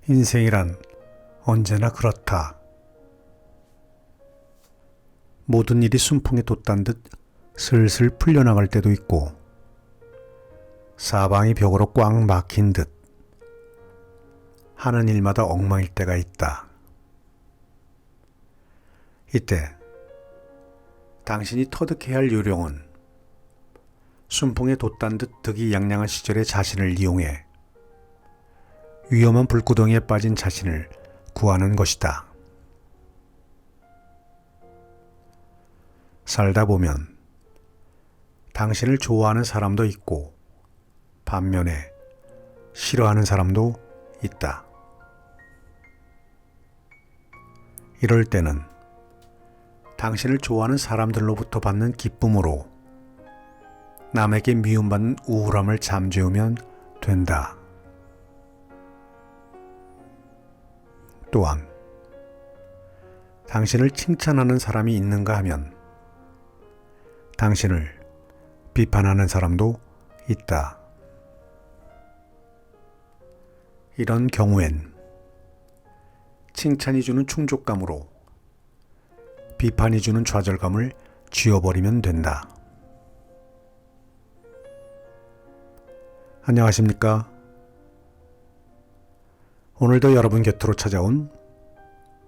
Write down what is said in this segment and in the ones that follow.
인생이란 언제나 그렇다. 모든 일이 순풍에 돋단 듯 슬슬 풀려나갈 때도 있고, 사방이 벽으로 꽉 막힌 듯 하는 일마다 엉망일 때가 있다. 이때 당신이 터득해야 할 요령은 순풍에 돋단 듯 득이양양한 시절의 자신을 이용해 위험한 불구덩이에 빠진 자신을 구하는 것이다. 살다 보면 당신을 좋아하는 사람도 있고 반면에 싫어하는 사람도 있다. 이럴 때는 당신을 좋아하는 사람들로부터 받는 기쁨으로 남에게 미움받는 우울함을 잠재우면 된다. 또한 당신을 칭찬하는 사람이 있는가 하면 당신을 비판하는 사람도 있다. 이런 경우엔 칭찬이 주는 충족감으로 비판이 주는 좌절감을 지워버리면 된다. 안녕하십니까? 오늘도 여러분 곁으로 찾아온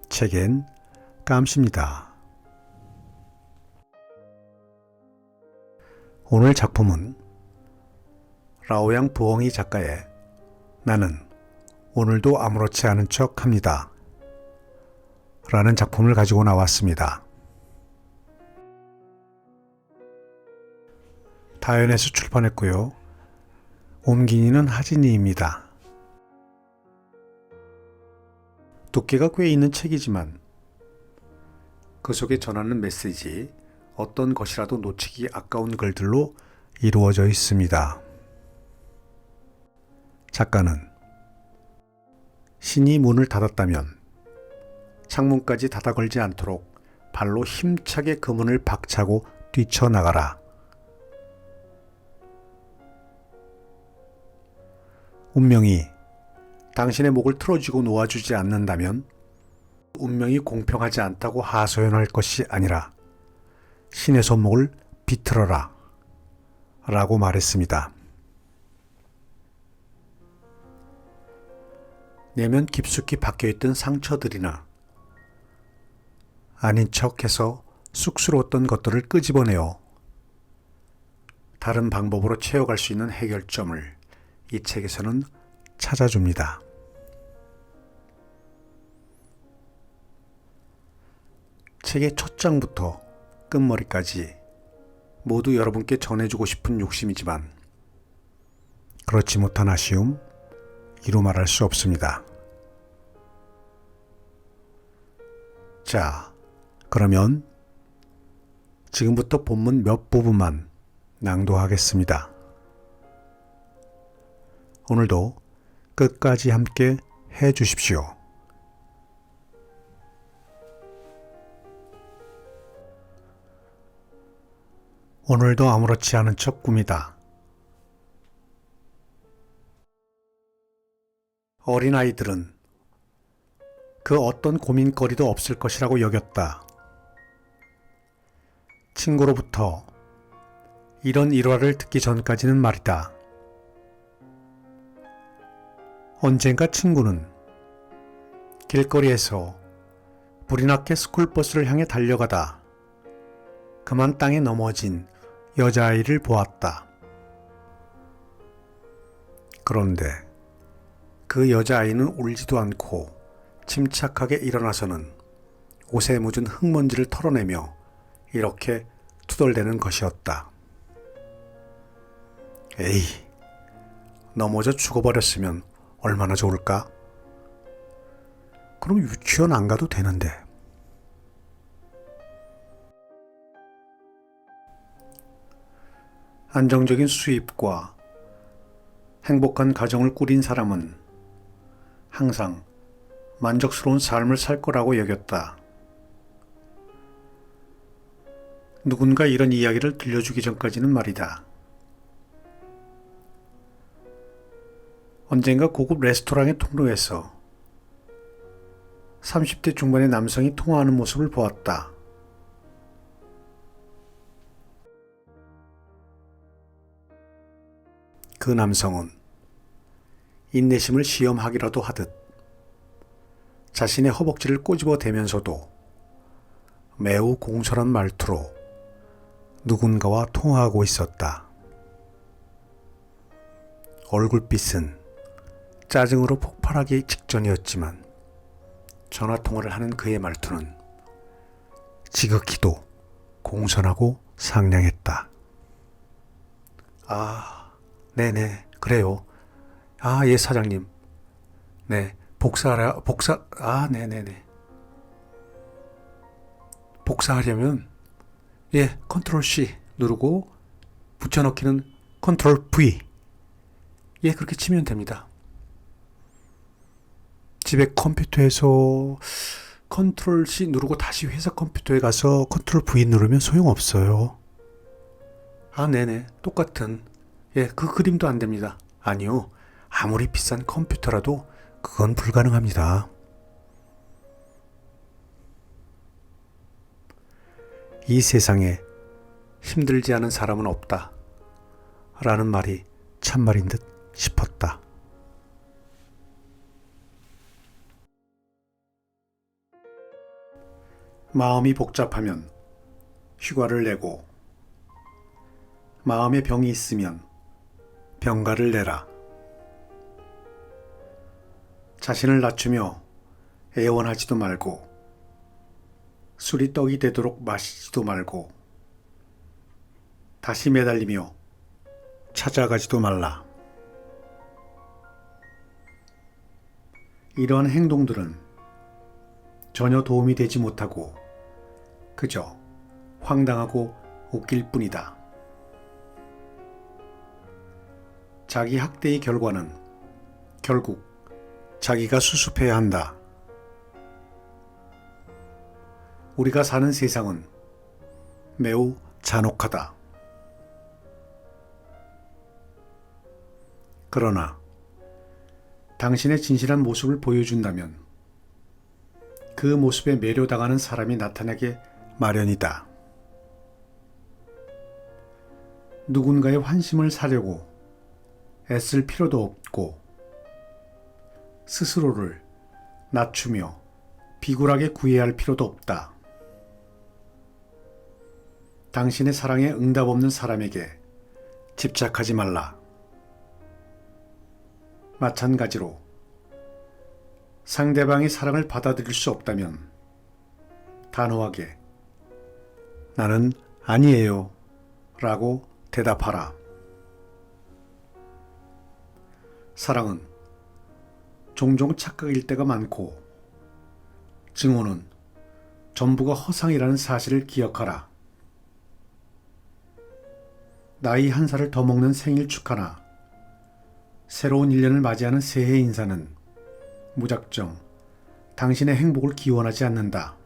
책엔 깜시입니다. 오늘 작품은 라오양 부엉이 작가의 나는 오늘도 아무렇지 않은 척 합니다 라는 작품을 가지고 나왔습니다. 다연에서 출판했고요. 옮긴이는 하진이입니다. 두께가 꽤 있는 책이지만 그 속에 전하는 메시지 어떤 것이라도 놓치기 아까운 글들로 이루어져 있습니다. 작가는 신이 문을 닫았다면 창문까지 닫아 걸지 않도록 발로 힘차게 그 문을 박차고 뛰쳐나가라. 운명이 당신의 목을 틀어쥐고 놓아주지 않는다면 운명이 공평하지 않다고 하소연할 것이 아니라 신의 손목을 비틀어라 라고 말했습니다. 내면 깊숙이 박혀있던 상처들이나 아닌 척해서 쑥스러웠던 것들을 끄집어내어 다른 방법으로 채워갈 수 있는 해결점을 이 책에서는 찾아줍니다. 책의 첫 장부터 끝머리까지 모두 여러분께 전해주고 싶은 욕심이지만 그렇지 못한 아쉬움 이루 말할 수 없습니다. 자, 그러면 지금부터 본문 몇 부분만 낭독하겠습니다. 오늘도 끝까지 함께 해 주십시오. 오늘도 아무렇지 않은 척 꿈이다. 어린아이들은 그 어떤 고민거리도 없을 것이라고 여겼다. 친구로부터 이런 일화를 듣기 전까지는 말이다. 언젠가 친구는 길거리에서 불이 나게 스쿨버스를 향해 달려가다 그만 땅에 넘어진 여자아이를 보았다. 그런데 그 여자아이는 울지도 않고 침착하게 일어나서는 옷에 묻은 흙먼지를 털어내며 이렇게 투덜대는 것이었다. 에이, 넘어져 죽어버렸으면 얼마나 좋을까? 그럼 유치원 안 가도 되는데. 안정적인 수입과 행복한 가정을 꾸린 사람은 항상 만족스러운 삶을 살 거라고 여겼다. 누군가 이런 이야기를 들려주기 전까지는 말이다. 언젠가 고급 레스토랑의 통로에서 30대 중반의 남성이 통화하는 모습을 보았다. 그 남성은 인내심을 시험하기라도 하듯 자신의 허벅지를 꼬집어 대면서도 매우 공손한 말투로 누군가와 통화하고 있었다. 얼굴빛은 짜증으로 폭발하기 직전이었지만 전화통화를 하는 그의 말투는 지극히도 공손하고 상냥했다. 아, 네네, 그래요. 아, 예, 사장님. 네, 네네네. 복사하려면, 예, 컨트롤 C 누르고 붙여넣기는 컨트롤 V. 예, 그렇게 치면 됩니다. 집에 컴퓨터에서 컨트롤 C 누르고 다시 회사 컴퓨터에 가서 컨트롤 V 누르면 소용없어요. 아, 네네. 똑같은. 예, 그 그림도 안 됩니다. 아니요. 아무리 비싼 컴퓨터라도 그건 불가능합니다. 이 세상에 힘들지 않은 사람은 없다. 라는 말이 참말인 듯 싶었다. 마음이 복잡하면 휴가를 내고 마음에 병이 있으면 병가를 내라. 자신을 낮추며 애원하지도 말고 술이 떡이 되도록 마시지도 말고 다시 매달리며 찾아가지도 말라. 이러한 행동들은 전혀 도움이 되지 못하고 그저 황당하고 웃길 뿐이다. 자기 학대의 결과는 결국 자기가 수습해야 한다. 우리가 사는 세상은 매우 잔혹하다. 그러나 당신의 진실한 모습을 보여준다면 그 모습에 매료당하는 사람이 나타나게 마련이다. 누군가의 환심을 사려고 애쓸 필요도 없고 스스로를 낮추며 비굴하게 구애할 할 필요도 없다. 당신의 사랑에 응답 없는 사람에게 집착하지 말라. 마찬가지로 상대방의 사랑을 받아들일 수 없다면 단호하게 나는 아니에요 라고 대답하라. 사랑은 종종 착각일 때가 많고 증오는 전부가 허상이라는 사실을 기억하라. 나이 한 살을 더 먹는 생일 축하나 새로운 1년을 맞이하는 새해 인사는 무작정 당신의 행복을 기원하지 않는다.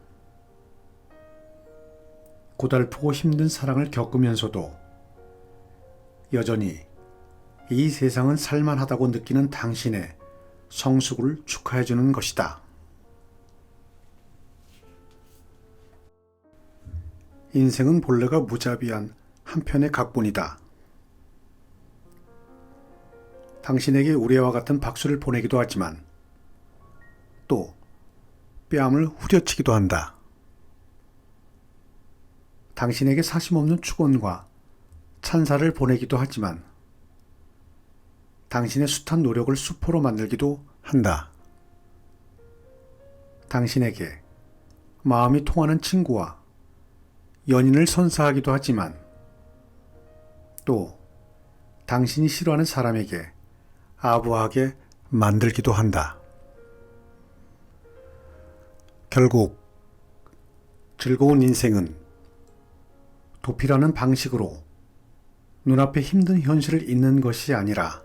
고달프고 힘든 사랑을 겪으면서도 여전히 이 세상은 살만하다고 느끼는 당신의 성숙을 축하해주는 것이다. 인생은 본래가 무자비한 한편의 각본이다. 당신에게 우레와 같은 박수를 보내기도 하지만 또 뺨을 후려치기도 한다. 당신에게 사심없는 축원과 찬사를 보내기도 하지만 당신의 숱한 노력을 수포로 만들기도 한다. 당신에게 마음이 통하는 친구와 연인을 선사하기도 하지만 또 당신이 싫어하는 사람에게 아부하게 만들기도 한다. 결국 즐거운 인생은 도피라는 방식으로 눈앞에 힘든 현실을 잊는 것이 아니라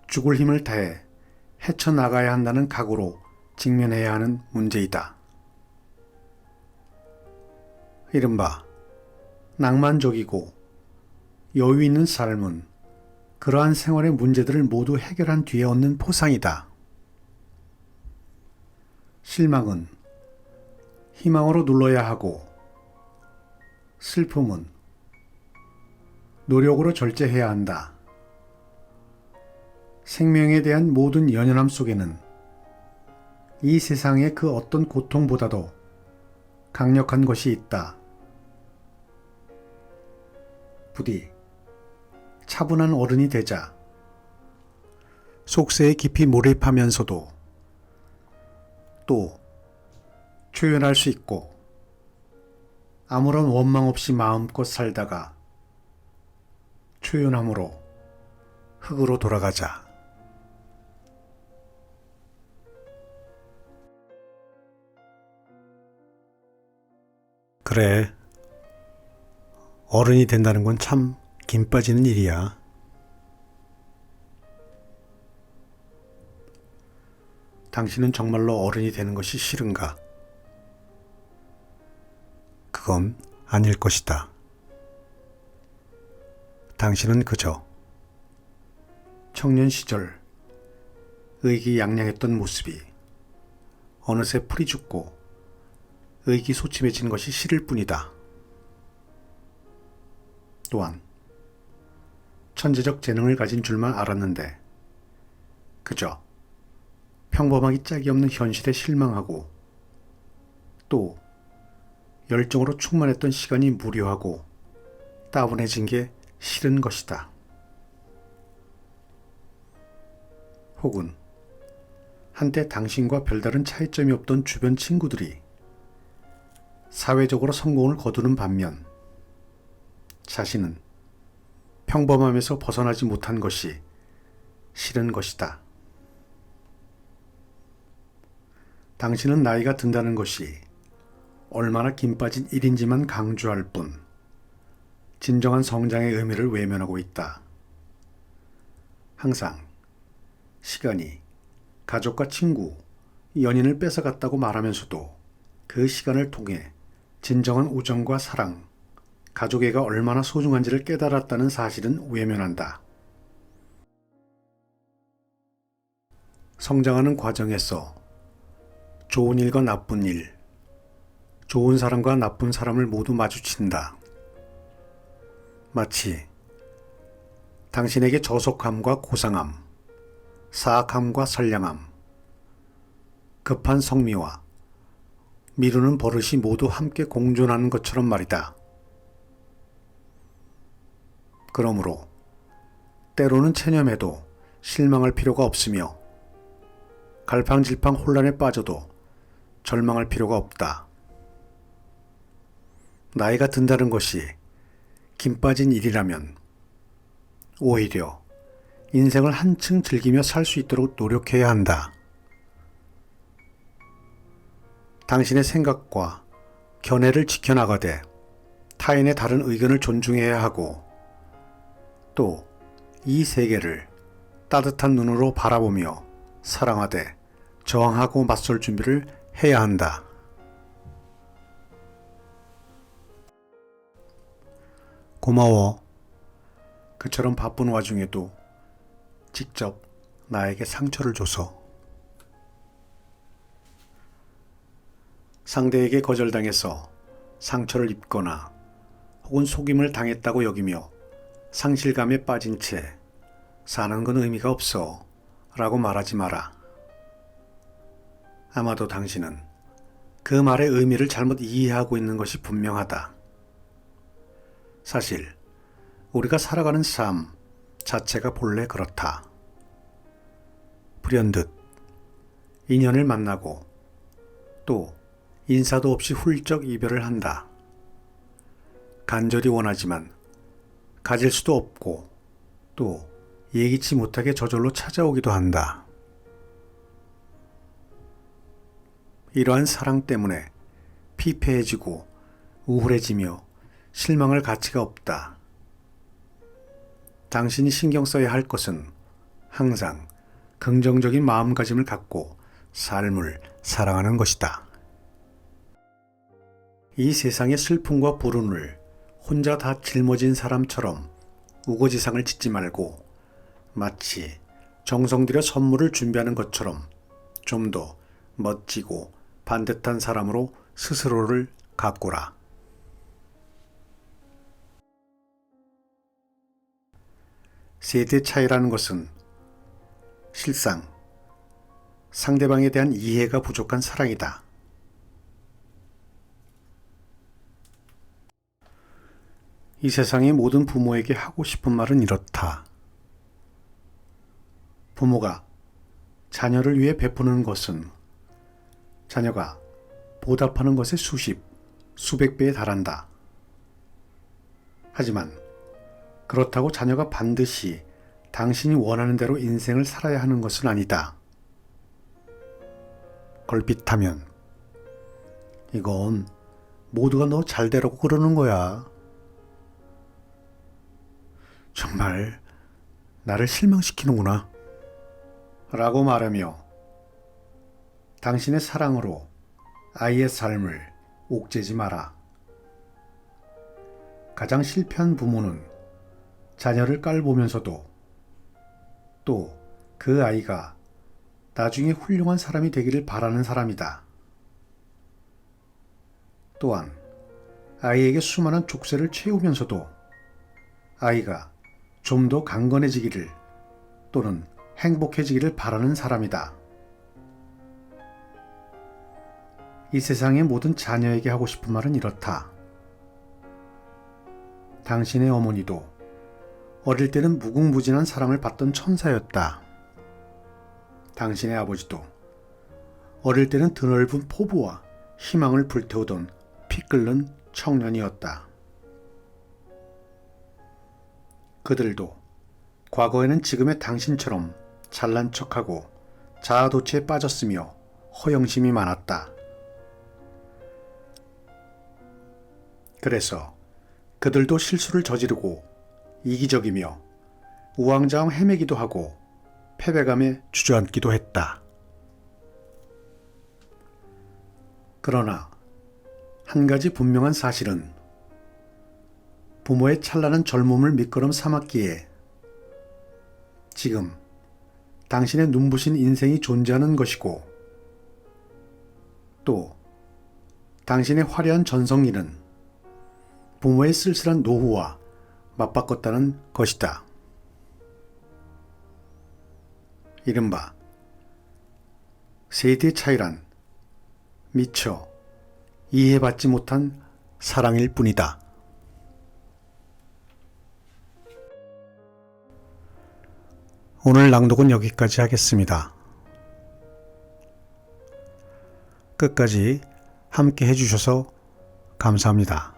죽을 힘을 다해 헤쳐나가야 한다는 각오로 직면해야 하는 문제이다. 이른바 낭만적이고 여유 있는 삶은 그러한 생활의 문제들을 모두 해결한 뒤에 얻는 포상이다. 실망은 희망으로 눌러야 하고 슬픔은 노력으로 절제해야 한다. 생명에 대한 모든 연연함 속에는 이 세상의 그 어떤 고통보다도 강력한 것이 있다. 부디 차분한 어른이 되자. 속세에 깊이 몰입하면서도 또 초연할 수 있고 아무런 원망 없이 마음껏 살다가 초연함으로 흙으로 돌아가자. 그래, 어른이 된다는 건 참 김 빠지는 일이야. 당신은 정말로 어른이 되는 것이 싫은가? 그건 아닐 것이다. 당신은 그저 청년 시절 의기양양했던 모습이 어느새 풀이 죽고 의기소침해진 것이 싫을 뿐이다. 또한 천재적 재능을 가진 줄만 알았는데 그저 평범하기 짝이 없는 현실에 실망하고 또 열정으로 충만했던 시간이 무료하고 따분해진 게 싫은 것이다. 혹은 한때 당신과 별다른 차이점이 없던 주변 친구들이 사회적으로 성공을 거두는 반면 자신은 평범함에서 벗어나지 못한 것이 싫은 것이다. 당신은 나이가 든다는 것이 얼마나 김 빠진 일인지만 강조할 뿐 진정한 성장의 의미를 외면하고 있다. 항상 시간이 가족과 친구, 연인을 뺏어갔다고 말하면서도 그 시간을 통해 진정한 우정과 사랑, 가족애가 얼마나 소중한지를 깨달았다는 사실은 외면한다. 성장하는 과정에서 좋은 일과 나쁜 일, 좋은 사람과 나쁜 사람을 모두 마주친다. 마치 당신에게 저속함과 고상함, 사악함과 선량함, 급한 성미와 미루는 버릇이 모두 함께 공존하는 것처럼 말이다. 그러므로 때로는 체념해도 실망할 필요가 없으며 갈팡질팡 혼란에 빠져도 절망할 필요가 없다. 나이가 든다는 것이 김 빠진 일이라면 오히려 인생을 한층 즐기며 살 수 있도록 노력해야 한다. 당신의 생각과 견해를 지켜나가되 타인의 다른 의견을 존중해야 하고 또 이 세계를 따뜻한 눈으로 바라보며 사랑하되 저항하고 맞설 준비를 해야 한다. 고마워. 그처럼 바쁜 와중에도 직접 나에게 상처를 줘서. 상대에게 거절당해서 상처를 입거나 혹은 속임을 당했다고 여기며 상실감에 빠진 채 사는 건 의미가 없어 라고 말하지 마라. 아마도 당신은 그 말의 의미를 잘못 이해하고 있는 것이 분명하다. 사실 우리가 살아가는 삶 자체가 본래 그렇다. 불현듯 인연을 만나고 또 인사도 없이 훌쩍 이별을 한다. 간절히 원하지만 가질 수도 없고 또 예기치 못하게 저절로 찾아오기도 한다. 이러한 사랑 때문에 피폐해지고 우울해지며 실망할 가치가 없다. 당신이 신경 써야 할 것은 항상 긍정적인 마음가짐을 갖고 삶을 사랑하는 것이다. 이 세상의 슬픔과 불운을 혼자 다 짊어진 사람처럼 우거지상을 짓지 말고 마치 정성 들여 선물을 준비하는 것처럼 좀 더 멋지고 반듯한 사람으로 스스로를 가꾸라. 세대 차이라는 것은 실상 상대방에 대한 이해가 부족한 사랑이다. 이 세상의 모든 부모에게 하고 싶은 말은 이렇다. 부모가 자녀를 위해 베푸는 것은 자녀가 보답하는 것의 수십, 수백 배에 달한다. 하지만 그렇다고 자녀가 반드시 당신이 원하는 대로 인생을 살아야 하는 것은 아니다. 걸핏하면 이건 모두가 너 잘 되라고 그러는 거야. 정말 나를 실망시키는구나. 라고 말하며 당신의 사랑으로 아이의 삶을 옥죄지 마라. 가장 실패한 부모는 자녀를 깔보면서도 또 그 아이가 나중에 훌륭한 사람이 되기를 바라는 사람이다. 또한 아이에게 수많은 족쇄를 채우면서도 아이가 좀 더 강건해지기를 또는 행복해지기를 바라는 사람이다. 이 세상의 모든 자녀에게 하고 싶은 말은 이렇다. 당신의 어머니도 어릴 때는 무궁무진한 사랑을 받던 천사였다. 당신의 아버지도 어릴 때는 드넓은 포부와 희망을 불태우던 피 끓는 청년이었다. 그들도 과거에는 지금의 당신처럼 잘난 척하고 자아도취에 빠졌으며 허영심이 많았다. 그래서 그들도 실수를 저지르고 이기적이며 우왕좌왕 헤매기도 하고 패배감에 주저앉기도 했다. 그러나 한 가지 분명한 사실은 부모의 찬란한 젊음을 밑거름 삼았기에 지금 당신의 눈부신 인생이 존재하는 것이고 또 당신의 화려한 전성기는 부모의 쓸쓸한 노후와 맞바꿨다는 것이다. 이른바 세대 차이란 미처 이해받지 못한 사랑일 뿐이다. 오늘 낭독은 여기까지 하겠습니다. 끝까지 함께 해주셔서 감사합니다.